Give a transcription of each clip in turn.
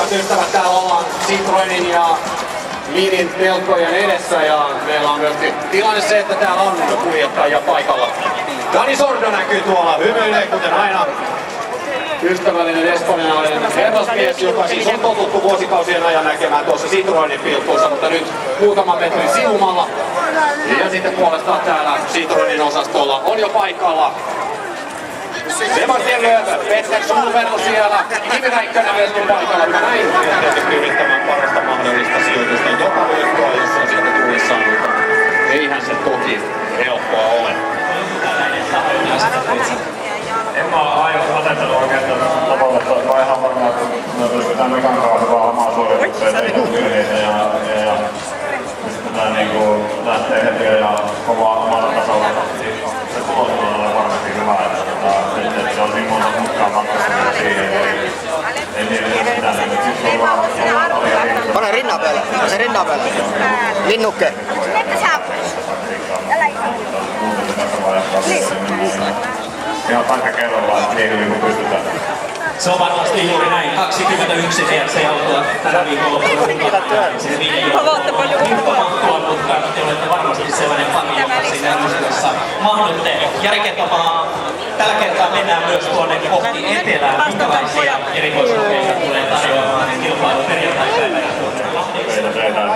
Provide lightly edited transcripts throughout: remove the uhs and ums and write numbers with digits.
Kiitos ystävät, täällä ollaan Citroenin ja Minin telkkojen edessä ja meillä on myöskin tilanne se, että täällä on kuljettajia paikalla. Dani Sordo näkyy tuolla, hymyilee kuten aina. Ystävällinen espanjalainen herrasmies, joka siis on totuttu vuosikausien ajan näkemään tuossa Citroenin pilkkuissa, mutta nyt muutaman metrin siumalla. Ja sitten puolestaan täällä Citroenin osastolla on jo paikalla Sebastian Lööpö, Petter Sulvero siellä, Kimi Räikkönen myöskin paikalla. Näin tietysti yrittämään parasta mahdollista sijoitusta joka voittoa, jos on sieltä tullessaan, mutta eihän se toki helppoa ole. En mä aivan asettanut oikeastaan tavoitetta, että mä ihan varmaan, että me pystytään mekan kautta vaan omaa suoritukseen tehdä virheitä ja pystytään niinku lähteä hetkeä ja kovaa omalla tasolla. Se tulos on varmasti hyvä, että se on niin monta mutkaa matkassa siihen. Ei mielestäni mitään, että siis on vaan Pane rinnan päälle, se rinnan päälle. Linnukke. Ihan paikka kerrallaan, että niin kuin pystytään. Se on varmasti juuri näin. 21 se autoa tällä viikolla. Himppamattua, mutta te olette varmasti sellainen fani, joka siinä ennustessa mahdutte. Jari Kettomaa, tällä kertaa mennään myös tuonne kohti etelään. Minkälaisia erikoiskokeita tulee tarjoamaan kilpailu perjantai-päivänä?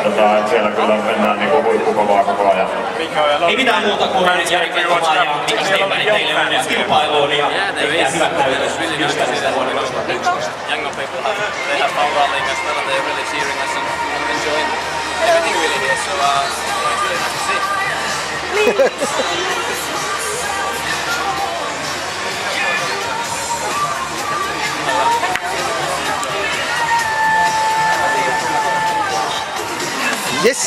Että siellä kyllä mennään niinku huippukovaa koko ajan. Ei mitään muuta kuin Jari Kettomaa ja Mika Stenberg teille mennään kilpailuun ja tehdään hyvät näytös ystävistä vuonna 2011. Younger people they have fun rallying as well, and they're really cheering us and enjoying everything really here. So it's really nice to see. Yes.